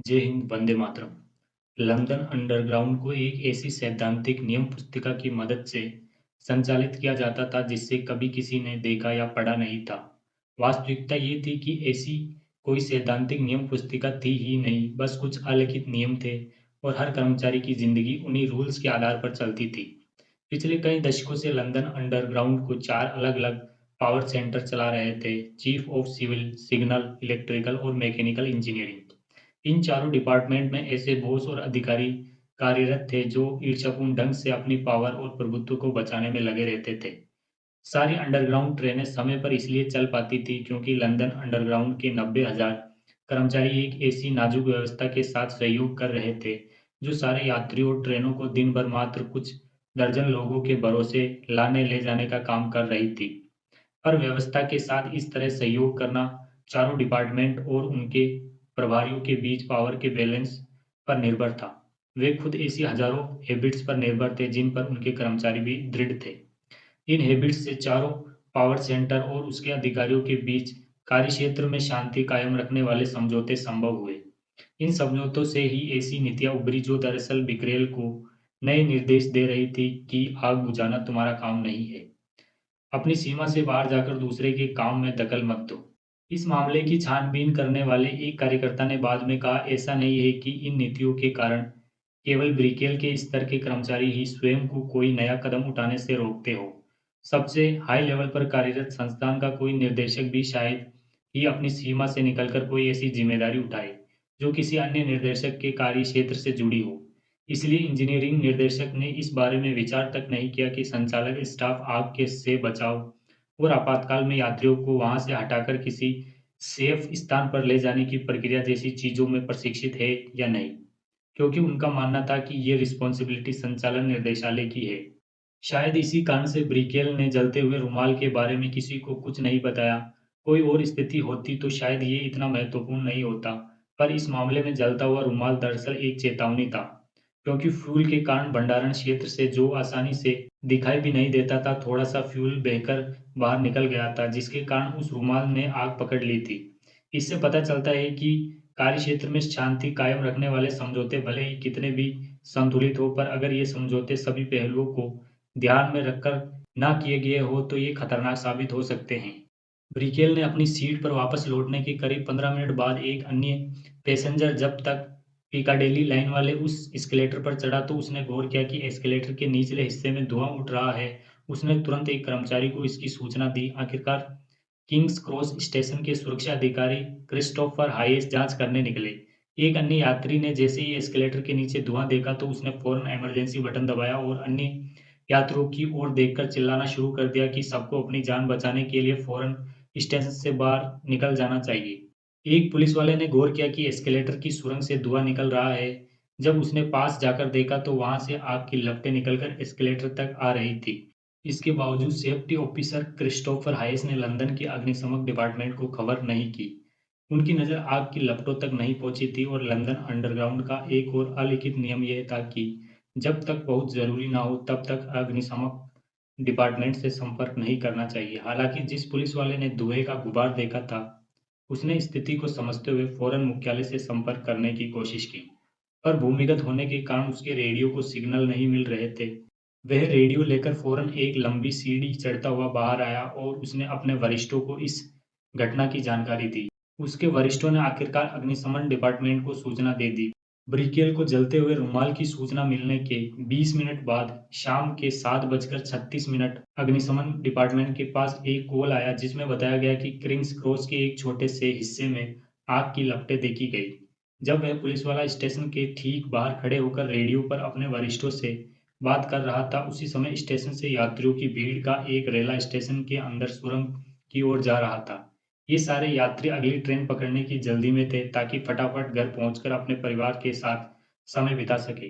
जय Hind, Vande Mataram. London underground को एक ऐसी सैद्धांतिक नियम पुस्तिका की मदद से संचालित किया जाता था जिसे कभी किसी ने देखा या पढ़ा नहीं था। वास्तविकता ये थी कि ऐसी कोई सैद्धांतिक नियम पुस्तिका थी ही नहीं, बस कुछ अलिखित नियम थे और हर कर्मचारी की जिंदगी उन्हीं रूल्स के आधार पर चलती थी। पिछले कई दशकों से लंदन अंडरग्राउंड को चार अलग-अलग पावर सेंटर चला रहे थे: chief of civil, signal, electrical और मैकेनिकल इंजीनियरिंग। इन चारों डिपार्टमेंट में ऐसे बॉस और अधिकारी कार्यरत थे जो ईर्ष्यापूर्ण ढंग से अपनी पावर और प्रभुत्व को बचाने में लगे रहते थे। सारी अंडरग्राउंड ट्रेनें समय पर इसलिए चल पाती थी क्योंकि लंदन अंडरग्राउंड के 90,000 कर्मचारी एक ऐसी नाजुक व्यवस्था के साथ सहयोग कर रहे थे जो सारे यात्रियों और ट्रेनों को दिन भर मात्र कुछ दर्जन लोगों के भरोसे लाने ले जाने का काम कर रही थी। हर व्यवस्था के साथ इस तरह सहयोग करना चारों डिपार्टमेंट और उनके प्रभारियों के बीच पावर के बैलेंस पर निर्भर था। वे खुद ऐसी हजारों हैबिट्स पर निर्भर थे जिन पर उनके कर्मचारी भी दृढ़ थे। इन हैबिट्स से चारों पावर सेंटर और उसके अधिकारियों के बीच कार्यक्षेत्र में शांति कायम रखने वाले समझौते संभव हुए। इन समझौतों से ही ऐसी नीतियां उभरी जो दरअसल बिक्रेल को नए निर्देश दे रही थी कि आग बुझाना तुम्हारा काम नहीं है। अपनी सीमा से बाहर जाकर दूसरे के काम में दखल मत दो। इस मामले की छानबीन करने वाले एक कार्यकर्ता ने बाद में कहा, ऐसा नहीं है कि इन नीतियों के कारण केवल ब्रिकेल के स्तर के कर्मचारी ही स्वयं को कोई नया कदम उठाने से रोकते हो। सबसे हाई लेवल पर कार्यरत संस्थान का कोई निर्देशक भी शायद ही अपनी सीमा से निकलकर कोई ऐसी जिम्मेदारी उठाए जो किसी अन्य निर्देशक के कार्य क्षेत्र से जुड़ी हो। इसलिए इंजीनियरिंग निर्देशक ने इस बारे में विचार तक नहीं किया कि संचालक स्टाफ आग के से बचाव और आपातकाल में यात्रियों को वहां से हटाकर किसी सेफ स्थान पर ले जाने की प्रक्रिया जैसी चीजों में प्रशिक्षित है या नहीं, क्योंकि उनका मानना था कि ये रिस्पॉन्सिबिलिटी संचालन निर्देशालय की है। शायद इसी कारण से ब्रिकेल ने जलते हुए रुमाल के बारे में किसी को कुछ नहीं बताया। कोई और स्थिति होती तो शायद ये इतना महत्वपूर्ण नहीं होता, पर इस मामले में जलता हुआ रुमाल दरअसल एक चेतावनी था, क्योंकि फ्यूल के कारण भंडारण क्षेत्र से जो आसानी से दिखाई भी नहीं देता था, थोड़ा-सा फ्यूल बहकर बाहर निकल गया था, जिसके कारण उस रुमाल ने आग पकड़ ली थी। इससे पता चलता है कि कार्यक्षेत्र में शांति कायम रखने वाले समझौते भले ही कितने भी संतुलित हो, पर अगर ये समझौते सभी पहलुओं को ध्यान में रखकर ना किए गए हो, तो ये खतरनाक साबित हो सकते हैं। ब्रिकेल ने अपनी सीट पर वापस लौटने के करीब 15 मिनट बाद एक अन्य पैसेंजर जब तक पिकाडेली लाइन वाले उस एस्केलेटर पर चढ़ा तो उसने गौर किया कि एस्केलेटर के निचले हिस्से में धुआं उठ रहा है। उसने तुरंत एक कर्मचारी को इसकी सूचना दी। आखिरकार किंग्स क्रॉस स्टेशन के सुरक्षा अधिकारी क्रिस्टोफर हाइस जांच करने निकले। एक अन्य यात्री ने जैसे ही एस्केलेटर के नीचे धुआं देखा तो उसने फौरन इमरजेंसी बटन दबाया और अन्य यात्रियों की ओर देखकर चिल्लाना शुरू कर दिया कि सबको अपनी जान बचाने के लिए फौरन स्टेशन से बाहर निकल जाना चाहिए। एक पुलिस वाले ने गौर किया कि एस्केलेटर की सुरंग से धुआं निकल रहा है। जब उसने पास जाकर देखा तो वहां से आग की लपटें निकलकर एस्केलेटर तक आ रही थी। इसके बावजूद सेफ्टी ऑफिसर क्रिस्टोफर हाइस ने लंदन के अग्निशमन डिपार्टमेंट को खबर नहीं की। उनकी नज़र आग की लपटों तक नहीं पहुंची थी और लंदन अंडरग्राउंड का एक और अलिखित नियम यह था कि जब तक बहुत ज़रूरी ना हो तब तक अग्निशमन डिपार्टमेंट से संपर्क नहीं करना चाहिए। हालांकि जिस पुलिस वाले ने धुएं का गुबार देखा था, उसने स्थिति को समझते हुए फौरन मुख्यालय से संपर्क करने की कोशिश की, पर भूमिगत होने के कारण उसके रेडियो को सिग्नल नहीं मिल रहे थे। वह रेडियो लेकर फौरन एक लंबी सीढ़ी चढ़ता हुआ बाहर आया और उसने अपने वरिष्ठों को इस घटना की जानकारी दी। उसके वरिष्ठों ने आखिरकार अग्निशमन डिपार्टमेंट को सूचना दे दी। ब्रिकेल को जलते हुए रुमाल की सूचना मिलने के 20 मिनट बाद शाम के 7:36 अग्निशमन डिपार्टमेंट के पास एक कॉल आया जिसमें बताया गया कि किंग्स क्रॉस के एक छोटे से हिस्से में आग की लपटें देखी गई। जब वह पुलिस वाला स्टेशन के ठीक बाहर खड़े होकर रेडियो पर अपने वरिष्ठों से बात कर रहा था, उसी समय स्टेशन से यात्रियों की भीड़ का एक रेला स्टेशन के अंदर सुरंग की ओर जा रहा था। ये सारे यात्री अगली ट्रेन पकड़ने की जल्दी में थे ताकि फटाफट घर पहुंचकर अपने परिवार के साथ समय बिता सके।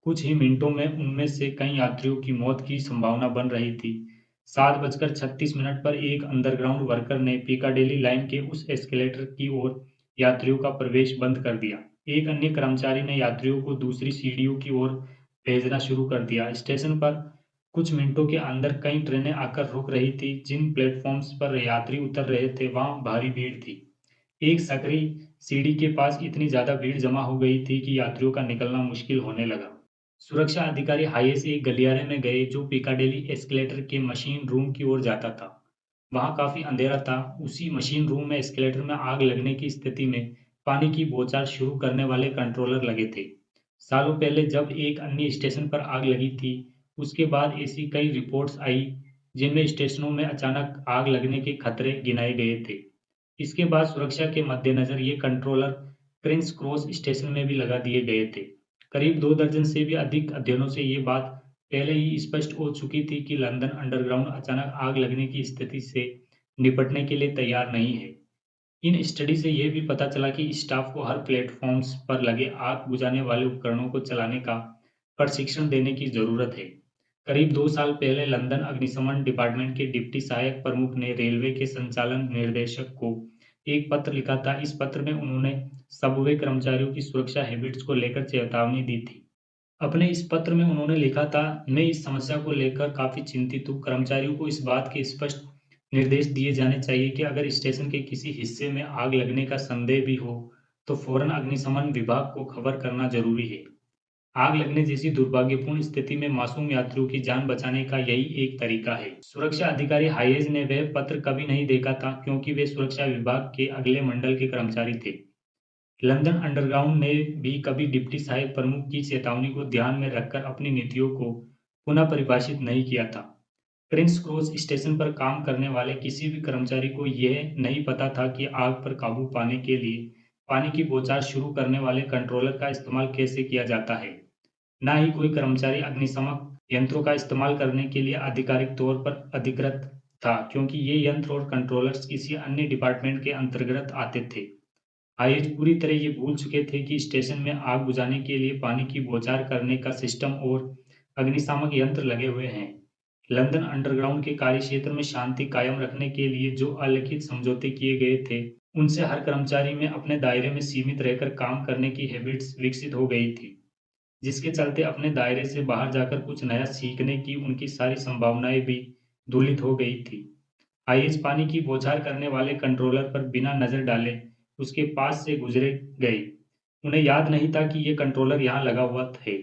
कुछ ही मिनटों में उनमें से कई यात्रियों की मौत की संभावना बन रही थी। 7:36 पर एक अंडरग्राउंड वर्कर ने पिकाडेली लाइन के उस एस्केलेटर की ओर यात्रियों का प्रवेश बंद कर दिया। एक अन्य कर्मचारी ने यात्रियों को दूसरी सीढ़ियों की ओर भेजना शुरू कर दिया। स्टेशन पर कुछ मिनटों के अंदर कई ट्रेनें आकर रुक रही थी। जिन प्लेटफॉर्म्स पर यात्री उतर रहे थे, वहां भारी भीड़ थी। एक सक्रिय सीढ़ी के पास इतनी ज्यादा भीड़ जमा हो गई थी कि यात्रियों का निकलना मुश्किल होने लगा। सुरक्षा अधिकारी हाईवे से एक गलियारे में गए जो पिकाडेली एस्केलेटर के मशीन रूम की ओर जाता था। वहां काफी अंधेरा था। उसी मशीन रूम में एस्केलेटर में आग लगने की स्थिति में पानी की बौछार शुरू करने वाले कंट्रोलर लगे थे। सालों पहले जब एक अन्य स्टेशन पर आग लगी थी, उसके बाद ऐसी कई रिपोर्ट्स आई जिनमें स्टेशनों में अचानक आग लगने के खतरे गिनाए गए थे। इसके बाद सुरक्षा के मद्देनजर ये कंट्रोलर प्रिंस क्रॉस स्टेशन में भी लगा दिए गए थे। करीब 2 दर्जन से भी अधिक अध्ययनों से ये बात पहले ही स्पष्ट हो चुकी थी कि लंदन अंडरग्राउंड अचानक आग लगने की स्थिति से निपटने के लिए तैयार नहीं है। इन स्टडी से यह भी पता चला कि स्टाफ को हर प्लेटफॉर्म्स पर लगे आग बुझाने वाले उपकरणों को चलाने का प्रशिक्षण देने की जरूरत है। करीब 2 साल पहले लंदन अग्निशमन डिपार्टमेंट के डिप्टी सहायक प्रमुख ने रेलवे के संचालन निर्देशक को एक पत्र लिखा था। इस पत्र में उन्होंने सबवे कर्मचारियों की सुरक्षा हैबिट्स को लेकर चेतावनी दी थी। अपने इस पत्र में उन्होंने लिखा था, मैं इस समस्या को लेकर काफी चिंतित हूँ। कर्मचारियों को इस बात के स्पष्ट निर्देश दिए जाने चाहिए कि अगर स्टेशन के किसी हिस्से में आग लगने का संदेह भी हो तो फौरन अग्निशमन विभाग को खबर करना जरूरी है। आग लगने जैसी दुर्भाग्यपूर्ण स्थिति में मासूम यात्रियों की जान बचाने का यही एक तरीका है। सुरक्षा अधिकारी हाइज ने वह पत्र कभी नहीं देखा था क्योंकि वे सुरक्षा विभाग के अगले मंडल के कर्मचारी थे। लंदन अंडरग्राउंड ने भी कभी डिप्टी सहायक प्रमुख की चेतावनी को ध्यान में रखकर अपनी नीतियों को पुनः परिभाषित नहीं किया था। प्रिंस क्रॉस स्टेशन पर काम करने वाले किसी भी कर्मचारी को यह नहीं पता था कि आग पर काबू पाने के लिए पानी की बौछार शुरू करने वाले कंट्रोलर का इस्तेमाल कैसे किया जाता है। न ही कोई कर्मचारी अग्निशमन यंत्रों का इस्तेमाल करने के लिए आधिकारिक तौर पर अधिकृत था क्योंकि ये यंत्र और कंट्रोलर्स किसी अन्य डिपार्टमेंट के अंतर्गत आते थे। आईएच पूरी तरह ये भूल चुके थे कि स्टेशन में आग बुझाने के लिए पानी की बौछार करने का सिस्टम और अग्निशामक यंत्र लगे हुए हैं। लंदन अंडरग्राउंड के कार्यक्षेत्र में शांति कायम रखने के लिए जो अलिखित समझौते किए गए थे, उनसे हर कर्मचारी में अपने दायरे में सीमित रहकर काम करने की हैबिट्स विकसित हो गई थी, जिसके चलते अपने दायरे से बाहर जाकर कुछ नया सीखने की उनकी सारी संभावनाएं भी धूलित हो गई थी। आईएच पानी की बौछार करने वाले कंट्रोलर पर बिना नजर डाले उसके पास से गुजरे गए। उन्हें याद नहीं था कि ये कंट्रोलर यहाँ लगा हुआ है।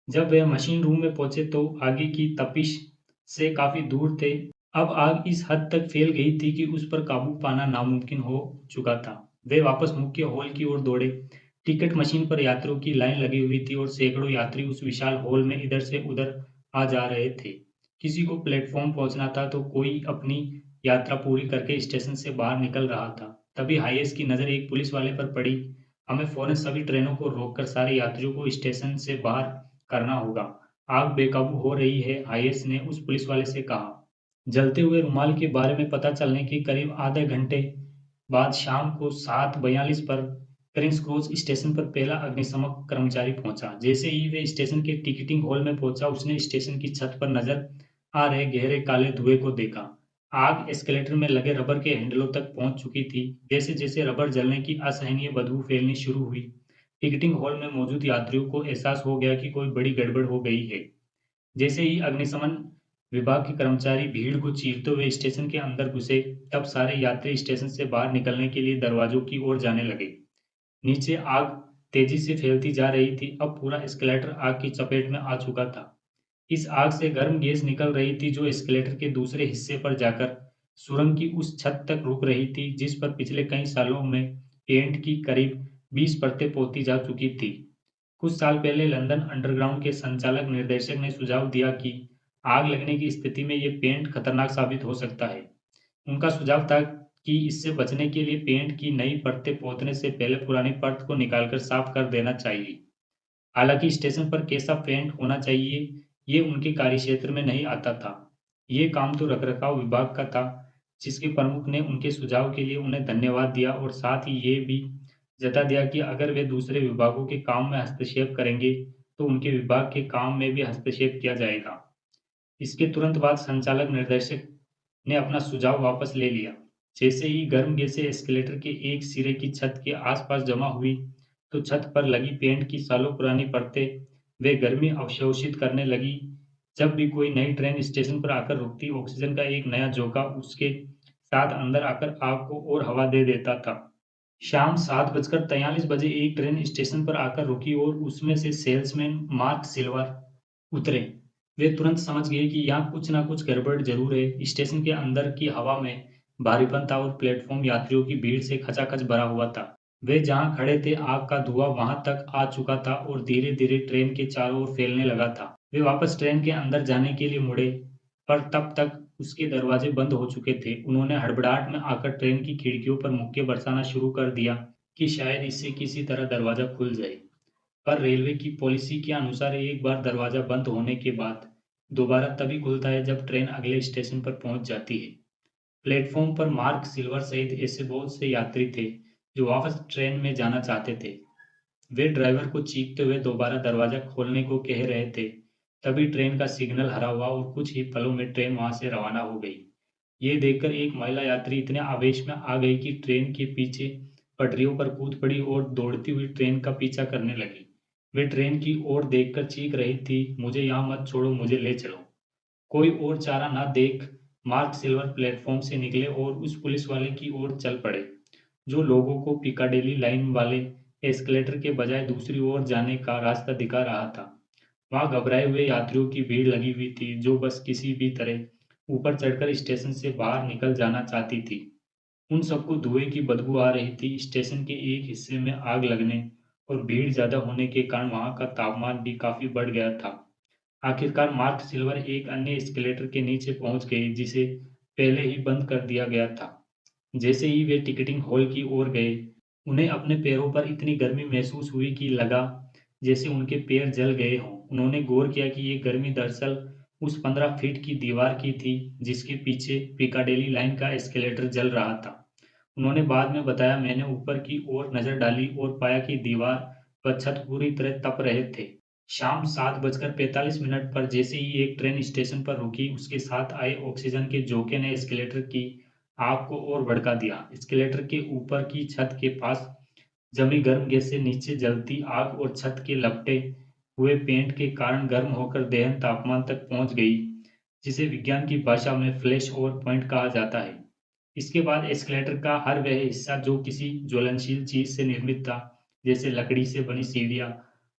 जब वे मशीन रूम में पहुंचे तो आगे की तपिश से काफी दूर थे। अब आग इस हद तक फैल गई थी कि उस पर काबू पाना नामुमकिन हो चुका था। वे वापस मुख्य हॉल की ओर दौड़े। टिकट मशीन पर यात्रियों की लाइन लगी हुई थी और सैकड़ों यात्री उस विशाल हॉल में इधर से उधर आ जा रहे थे। किसी को प्लेटफॉर्म पहुंचना था तो कोई अपनी यात्रा पूरी करके स्टेशन से बाहर निकल रहा था। तभी हाईएस की नजर एक पुलिस वाले पर पड़ी। हमें फौरन सभी ट्रेनों को रोककर सारे यात्रियों को स्टेशन से बाहर करना होगा। आग बेकाबू हो रही है, हाईएस ने उस पुलिस वाले से कहा। जलते हुए रुमाल के बारे में पता चलने के करीब आधे घंटे बाद शाम को 7:42 पर प्रिंस क्रॉस स्टेशन पर पहला अग्निशमन कर्मचारी पहुंचा। जैसे ही वे स्टेशन के टिकटिंग हॉल में पहुंचा, उसने स्टेशन की छत पर नजर आ रहे गहरे काले धुएं को देखा। आग एस्केलेटर में लगे रबर के हैंडलों तक पहुंच चुकी थी। जैसे जैसे रबर जलने की असहनीय बदबू फैलनी शुरू हुई, टिकटिंग हॉल में मौजूद यात्रियों को एहसास हो गया कि कोई बड़ी गड़बड़ हो गई है। जैसे ही अग्निशमन विभाग के कर्मचारी भीड़ को चीरते हुए स्टेशन के अंदर घुसे, तब सारे यात्री स्टेशन से बाहर निकलने के लिए दरवाजों की ओर जाने लगे। नीचे आग तेजी से फैलती जा रही थी। अब पूरा एस्केलेटर आग की चपेट में आ चुका था। इस आग से गर्म गैस निकल रही थी जो एस्केलेटर के दूसरे हिस्से पर जाकर सुरंग की उस छत तक रुक रही थी जिस पर पिछले कई सालों में पेंट की करीब 20 परतें पोती जा चुकी थी। कुछ साल पहले लंदन अंडरग्राउंड के संचालक निर्देशक ने सुझाव दिया कि आग लगने की स्थिति में ये पेंट खतरनाक साबित हो सकता है। उनका सुझाव था कि इससे बचने के लिए पेंट की नई परतें पोतने से पहले पुरानी परत को निकालकर साफ कर देना चाहिए। हालांकि स्टेशन पर कैसा पेंट होना चाहिए ये उनके कार्यक्षेत्र में नहीं आता था। ये काम तो रखरखाव विभाग का था, जिसके प्रमुख ने उनके सुझाव के लिए उन्हें धन्यवाद दिया और साथ ही ये भी जता दिया कि अगर वे दूसरे विभागों के काम में हस्तक्षेप करेंगे तो उनके विभाग के काम में भी हस्तक्षेप किया जाएगा। इसके तुरंत बाद संचालक निर्देशक ने अपना सुझाव वापस ले लिया। जैसे ही गर्म गैसें एस्केलेटर के एक सिरे की छत के आसपास जमा हुई, तो छत पर लगी पेंट की सालों पुरानी परतें वे गर्मी अवशोषित करने लगी। जब भी कोई नई ट्रेन स्टेशन पर आकर रुकती, ऑक्सीजन का एक नया झोंका उसके साथ अंदर आकर आग को और हवा दे देता था। शाम 7:43 बजे एक ट्रेन स्टेशन पर आकर रुकी और उसमें से सेल्समैन मार्क सिल्वर उतरे। वे तुरंत समझ गए कि यहाँ कुछ ना कुछ गड़बड़ जरूर है। स्टेशन के अंदर की हवा में भारीपन था और प्लेटफॉर्म यात्रियों की भीड़ से खचाखच भरा हुआ था। वे जहाँ खड़े थे आग का धुआं वहां तक आ चुका था और धीरे धीरे ट्रेन के चारों ओर फैलने लगा था। वे वापस ट्रेन के अंदर जाने के लिए मुड़े, पर तब तक उसके दरवाजे बंद हो चुके थे। उन्होंने हड़बड़ाहट में आकर ट्रेन की खिड़कियों पर मुक्के बरसाना शुरू कर दिया कि शायद इससे किसी तरह दरवाजा खुल जाए। पर रेलवे की पॉलिसी के अनुसार एक बार दरवाजा बंद होने के बाद दोबारा तभी खुलता है जब ट्रेन अगले स्टेशन पर पहुंच जाती है। प्लेटफॉर्म पर मार्क सिल्वर सहित ऐसे बहुत से यात्री थे जो वापस ट्रेन में जाना चाहते थे। वे ड्राइवर को चीखते हुए दोबारा दरवाजा खोलने को कह रहे थे। तभी ट्रेन का सिग्नल हरा हुआ और कुछ ही पलों में ट्रेन वहां से रवाना हो गई। ये देखकर एक महिला यात्री इतने आवेश में आ गई कि ट्रेन के पीछे पटरियों पर कूद पड़ी और दौड़ती हुई ट्रेन का पीछा करने लगी। वे ट्रेन की ओर देखकर चीख रही थी, मुझे यहाँ मत छोड़ो, मुझे ले चलो। कोई और चारा न देख मार्क सिल्वर प्लेटफॉर्म से निकले और उस पुलिस वाले की ओर चल पड़े जो लोगों को पिकाडेली लाइन वाले एस्केलेटर के बजाय दूसरी ओर जाने का रास्ता दिखा रहा था। वहां घबराए हुए यात्रियों की भीड़ लगी हुई थी जो बस किसी भी तरह ऊपर चढ़कर स्टेशन से बाहर निकल जाना चाहती थी। उन सबको धुएं की बदबू आ रही थी। स्टेशन के एक हिस्से में आग लगने और भीड़ ज्यादा होने के कारण वहां का तापमान भी काफी बढ़ गया था। आखिरकार मार्क सिल्वर एक अन्य एस्केलेटर के नीचे पहुंच गए जिसे पहले ही बंद कर दिया गया था। जैसे ही वे टिकटिंग हॉल की ओर गए, उन्हें अपने पैरों पर इतनी गर्मी महसूस हुई कि लगा जैसे उनके पैर जल गए हों। उन्होंने गौर किया कि ये गर्मी दरअसल उस 15 फीट की दीवार की थी जिसके पीछे पिकाडेली लाइन का एस्केलेटर जल रहा था। उन्होंने बाद में बताया, मैंने ऊपर की ओर नजर डाली और पाया कि दीवार व छत पूरी तरह तप रहे थे। शाम 7:45 पर जैसे ही एक ट्रेन स्टेशन पर रुकी, उसके साथ आए ऑक्सीजन के झोंके ने एस्केलेटर की आग को और भड़का दिया। एस्केलेटर के ऊपर की छत के पास जमी गर्म गैस से नीचे जलती आग और छत के लपटे हुए पेंट के कारण गर्म होकर दहन तापमान तक पहुंच गई, जिसे विज्ञान की भाषा में फ्लैश ओवर पॉइंट कहा जाता है। इसके बाद एस्केलेटर का हर वह हिस्सा जो किसी ज्वलनशील चीज से निर्मित था, जैसे लकड़ी से बनी सीढ़ियां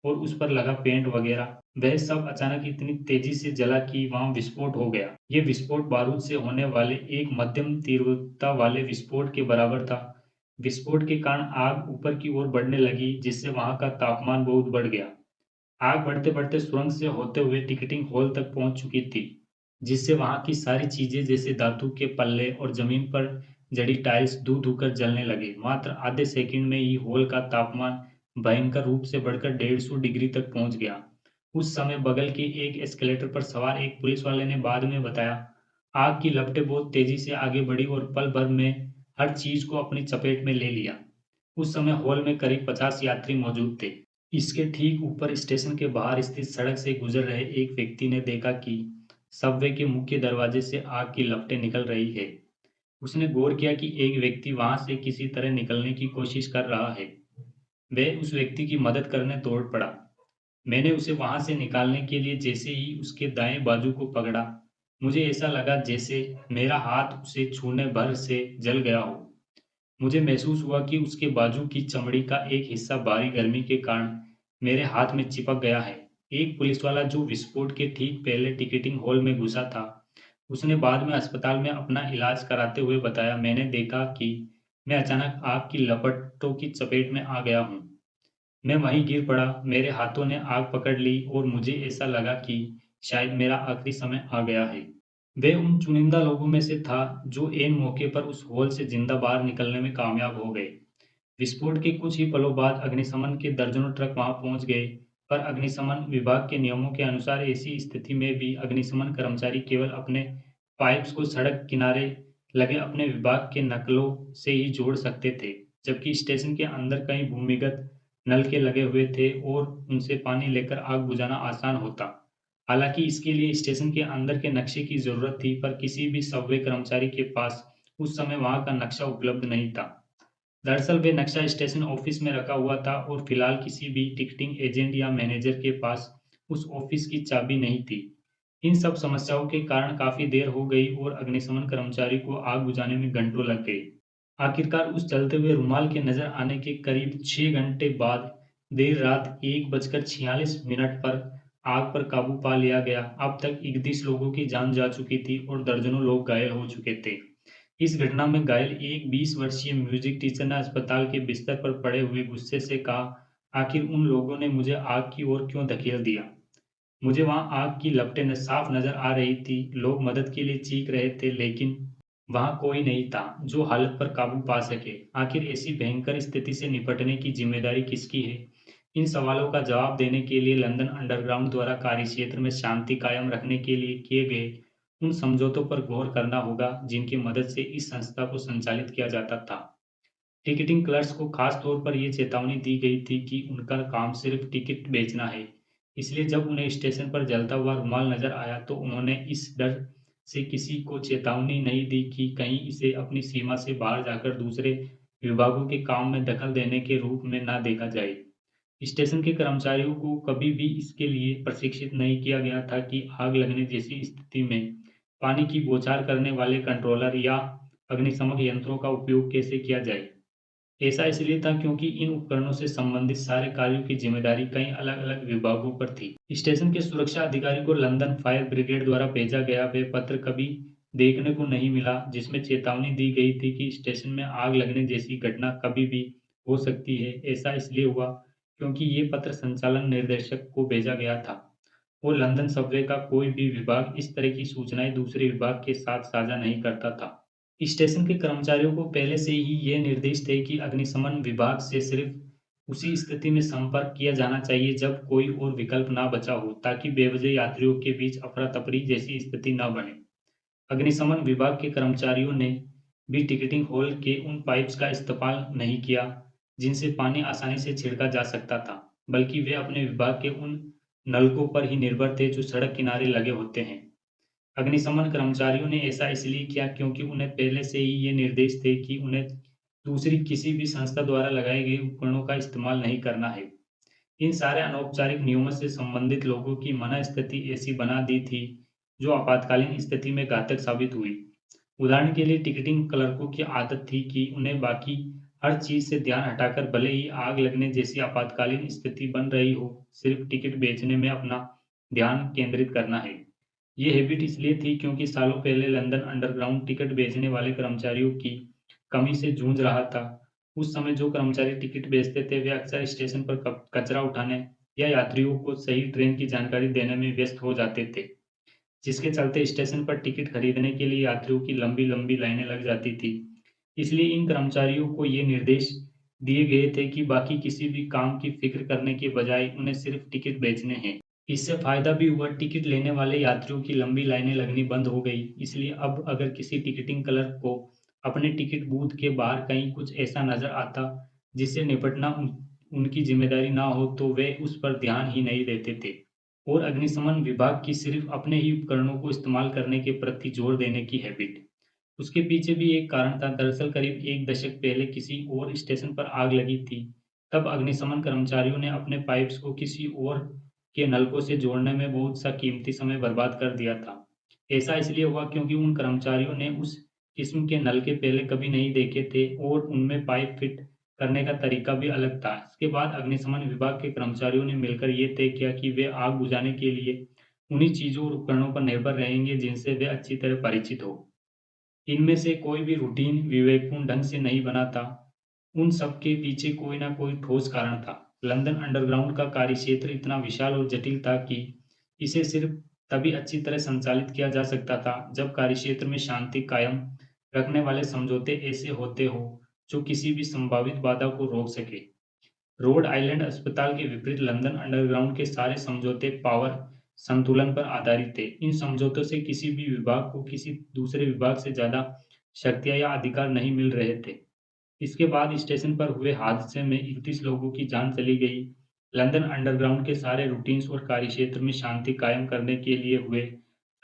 और उस पर लगा पेंट वगैरह, वह सब अचानक इतनी तेजी से जला कि वहां विस्फोट हो गया। ये विस्फोट बारूद से होने वाले एक मध्यम तीव्रता वाले विस्फोट के बराबर था। विस्फोट के कारण आग ऊपर की ओर बढ़ने लगी जिससे वहां का तापमान बहुत बढ़ गया। आग बढ़ते-बढ़ते सुरंग से होते हुए टिकटिंग हॉल तक पहुंच चुकी थी, जिससे वहां की सारी चीजें जैसे धातु के पल्ले और जमीन पर जड़ी टाइल्स धू-धू कर जलने लगे। मात्र आधे सेकंड में ही हॉल का तापमान भयंकर रूप से बढ़कर 150 डिग्री तक पहुंच गया। उस समय बगल के एक एस्केलेटर पर सवार एक पुलिस वाले ने बाद में बताया, आग की लपटें बहुत तेजी से आगे बढ़ी और पल भर में हर चीज को अपनी चपेट में ले लिया। उस समय हॉल में करीब 50 यात्री मौजूद थे। इसके ठीक ऊपर स्टेशन के बाहर स्थित सड़क से गुजर रहे एक व्यक्ति ने देखा कि सबवे के मुख्य दरवाजे से आग की लपटें निकल रही है। उसने गौर किया कि एक व्यक्ति वहां से किसी तरह निकलने की कोशिश कर रहा है। वह उस व्यक्ति की मदद करने दौड़ पड़ा। मैंने उसे वहां से निकालने के लिए जैसे ही उसके दाएं बाजू को पकड़ा, मुझे ऐसा लगा जैसे मेरा हाथ उसे छूने भर से जल गया हो। मुझे महसूस हुआ कि उसके बाजू की चमड़ी का एक हिस्सा भारी गर्मी के कारण मेरे हाथ में चिपक गया है। एक पुलिस वाला जो विस्फोट के ठीक पहले टिकटिंग हॉल में घुसा था, उसने बाद में अस्पताल में अपना इलाज कराते हुए बताया, मैंने देखा कि मैं अचानक आग की लपटों की चपेट में आ गया हूँ। मैं वहीं गिर पड़ा, मेरे हाथों ने आग पकड़ ली और मुझे ऐसा लगा कि शायद मेरा आखिरी समय आ गया है। वे उन चुनिंदा लोगों में से था जो ऐन मौके पर उस हॉल से जिंदा बाहर निकलने में कामयाब हो गए। विस्फोट के कुछ ही पलों बाद अग्निशमन के दर्जनों ट्रक वहां पहुंच गए, पर अग्निशमन विभाग के नियमों के अनुसार ऐसी स्थिति में भी अग्निशमन कर्मचारी केवल अपने पाइप्स को सड़क किनारे लगे अपने विभाग के नकलों से ही जोड़ सकते थे, जबकि स्टेशन के अंदर कई भूमिगत नलके लगे हुए थे और उनसे पानी लेकर आग बुझाना आसान होता। हालांकि इसके लिए स्टेशन के अंदर के नक्शे की जरूरत थी, पर किसी भी सबवे कर्मचारी के पास उस समय वहां का नक्शा उपलब्ध नहीं था। दरअसल वे नक्शा स्टेशन ऑफिस में रखा हुआ था और फिलहाल किसी भी टिकटिंग एजेंट या मैनेजर के पास उस ऑफिस की चाबी नहीं थी। इन सब समस्याओं के कारण काफी देर हो गई और अग्निशमन कर्मचारी को आग बुझाने में घंटों लग गए। आखिरकार उस चलते हुए रुमाल के नजर आने के करीब 6 घंटे बाद देर रात 1:46 पर आग पर काबू पा लिया गया। अब तक 31 लोगों की जान जा चुकी थी और दर्जनों लोग घायल हो चुके थे। इस घटना में घायल एक 20 वर्षीय म्यूजिक टीचर ने अस्पताल के बिस्तर पर पड़े हुए गुस्से से कहा, आखिर उन लोगों ने मुझे आग की ओर क्यों धकेल दिया? मुझे वहां आग की लपटें साफ नजर आ रही थी। लोग मदद के लिए चीख रहे थे, लेकिन वहां कोई नहीं था जो हालत पर काबू पा सके। आखिर ऐसी भयंकर स्थिति से निपटने की जिम्मेदारी किसकी है? इन सवालों का जवाब देने के लिए लंदन अंडरग्राउंड द्वारा कार्यक्षेत्र में शांति कायम रखने के लिए किए गए उन समझौतों पर गौर करना होगा, जिनकी मदद से इस संस्था को संचालित किया जाता था। टिकटिंग क्लर्क्स को खास तौर पर ये चेतावनी दी गई थी कि उनका काम सिर्फ टिकट बेचना है। इसलिए जब उन्हें स्टेशन पर जलता हुआ रुमाल नजर आया तो उन्होंने इस डर से किसी को चेतावनी नहीं दी कि कहीं इसे अपनी सीमा से बाहर जाकर दूसरे विभागों के काम में दखल देने के रूप में ना देखा जाए। स्टेशन के कर्मचारियों को कभी भी इसके लिए प्रशिक्षित नहीं किया गया था कि आग लगने जैसी स्थिति में पानी की बौछार करने वाले कंट्रोलर या अग्निशमन यंत्रों का उपयोग कैसे किया जाए। ऐसा इसलिए था क्योंकि इन उपकरणों से संबंधित सारे कार्यों की जिम्मेदारी कई अलग-अलग विभागों पर थी। स्टेशन के सुरक्षा अधिकारी को लंदन फायर ब्रिगेड द्वारा भेजा गया वह पत्र कभी देखने को नहीं मिला, जिसमें चेतावनी दी गई थी कि स्टेशन में आग लगने जैसी घटना कभी भी हो सकती है। ऐसा इसलिए हुआ क्योंकि ये पत्र संचालन निर्देशक को भेजा गया था और लंदन सबवे का कोई भी विभाग इस तरह की सूचनाएं दूसरे विभाग के साथ साझा नहीं करता था। स्टेशन के कर्मचारियों को पहले से ही ये निर्देश थे कि अग्निशमन विभाग से सिर्फ उसी स्थिति में संपर्क किया जाना चाहिए जब कोई और विकल्प ना बचा हो, ताकि बेवजह यात्रियों के बीच अफरा-तफरी जैसी स्थिति न बने। अग्निशमन विभाग के कर्मचारियों ने भी टिकटिंग हॉल के उन पाइप्स का इस्तेमाल नहीं किया, जिनसे पानी आसानी से छिड़का जा सकता था, बल्कि वे अपने विभाग के उन नलकों पर ही निर्भर थे जो सड़क किनारे लगे होते हैं। अग्निशमन कर्मचारियों ने ऐसा इसलिए किया क्योंकि उन्हें पहले से ही ये निर्देश थे कि उन्हें दूसरी किसी भी संस्था द्वारा लगाए गए उपकरणों का इस्तेमाल नहीं करना है। इन सारे अनौपचारिक नियमों से संबंधित लोगों की मनःस्थिति ऐसी बना दी थी, जो आपातकालीन स्थिति में घातक साबित हुई। उदाहरण के लिए टिकटिंग क्लर्कों की आदत थी कि उन्हें बाकी हर चीज़ से ध्यान हटाकर भले ही आग लगने जैसी आपातकालीन स्थिति बन रही हो, सिर्फ टिकट बेचने में अपना ध्यान केंद्रित करना है। ये हैबिट इसलिए थी क्योंकि सालों पहले लंदन अंडरग्राउंड टिकट बेचने वाले कर्मचारियों की कमी से जूझ रहा था। उस समय जो कर्मचारी टिकट बेचते थे, वे अक्सर स्टेशन पर कचरा उठाने या यात्रियों को सही ट्रेन की जानकारी देने में व्यस्त हो जाते थे, जिसके चलते स्टेशन पर टिकट खरीदने के लिए यात्रियों की लंबी-लंबी लाइनें लग जाती थी। इसलिए इन कर्मचारियों को ये निर्देश दिए गए थे कि बाकी किसी भी काम की फ़िक्र करने के बजाय उन्हें सिर्फ टिकट बेचने हैं। इससे फ़ायदा भी हुआ, टिकट लेने वाले यात्रियों की लंबी लाइनें लगनी बंद हो गई। इसलिए अब अगर किसी टिकटिंग क्लर्क को अपने टिकट बूथ के बाहर कहीं कुछ ऐसा नज़र आता, जिससे निपटना उनकी ज़िम्मेदारी ना हो, तो वे उस पर ध्यान ही नहीं देते थे और अग्निशमन विभाग की सिर्फ अपने ही उपकरणों को इस्तेमाल करने के प्रति जोर देने की हैबिट। उसके पीछे भी एक कारण था। दरअसल करीब 1 दशक पहले किसी और स्टेशन पर आग लगी थी। तब अग्निशमन कर्मचारियों ने अपने पाइप्स को किसी और के नलकों से जोड़ने में बहुत सा कीमती समय बर्बाद कर दिया था। ऐसा इसलिए हुआ क्योंकि उन कर्मचारियों ने उस किस्म के नलके पहले कभी नहीं देखे थे और उनमें पाइप फिट करने का तरीका भी अलग था। इसके बाद अग्निशमन विभाग के कर्मचारियों ने मिलकर ये तय किया कि वे आग बुझाने के लिए उन्हीं चीज़ों और उपकरणों पर निर्भर रहेंगे जिनसे वे अच्छी तरह परिचित हो। इनमें से कोई भी रूटीन विवेकपूर्ण ढंग से नहीं बना था। उन सब के पीछे कोई न कोई ठोस कारण था। लंदन अंडरग्राउंड का कार्यक्षेत्र इतना विशाल और जटिल था कि इसे सिर्फ तभी अच्छी तरह संचालित किया जा सकता था, जब कार्यक्षेत्र में शांति कायम रखने वाले समझौते ऐसे होते हों, जो किसी भी संभावित बाधा को रोक सकें। रोड आइलैंड अस्पताल के विपरीत लंदन अंडरग्राउंड के सारे समझौते पावर संतुलन पर आधारित थे। इन समझौतों से किसी भी विभाग को किसी दूसरे विभाग से ज़्यादा शक्तियाँ या अधिकार नहीं मिल रहे थे। इसके बाद स्टेशन पर हुए हादसे में 31 लोगों की जान चली गई। लंदन अंडरग्राउंड के सारे रूटीन्स और कार्यक्षेत्र में शांति कायम करने के लिए हुए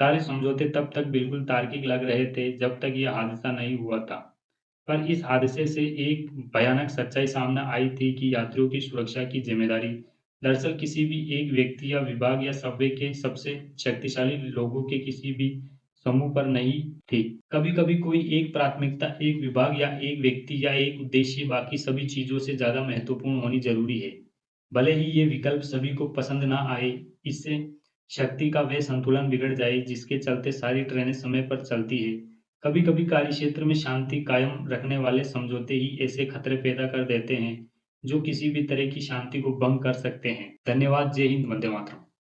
सारे समझौते तब तक बिल्कुल तार्किक लग रहे थे, जब तक यह हादसा नहीं हुआ था। पर इस हादसे से एक भयानक सच्चाई सामने आई थी कि यात्रियों की सुरक्षा की जिम्मेदारी दरअसल किसी भी एक व्यक्ति या विभाग या सबवे के सबसे शक्तिशाली लोगों के किसी भी समूह पर नहीं थी। कभी-कभी कोई एक प्राथमिकता, एक विभाग या एक व्यक्ति या एक उद्देश्य बाकी सभी चीज़ों से ज़्यादा महत्वपूर्ण होनी ज़रूरी है। भले ही ये विकल्प सभी को पसंद ना आए, इससे शक्ति का वह संतुलन बिगड़ जाए जिसके चलते सारी ट्रेनें समय पर चलती हैं। कभी-कभी कार्यक्षेत्र में शांति कायम रखने वाले समझौते ही ऐसे खतरे पैदा कर देते हैं, जो किसी भी तरह की शांति को भंग कर सकते हैं। धन्यवाद। जय हिंद, वंदे मातरम।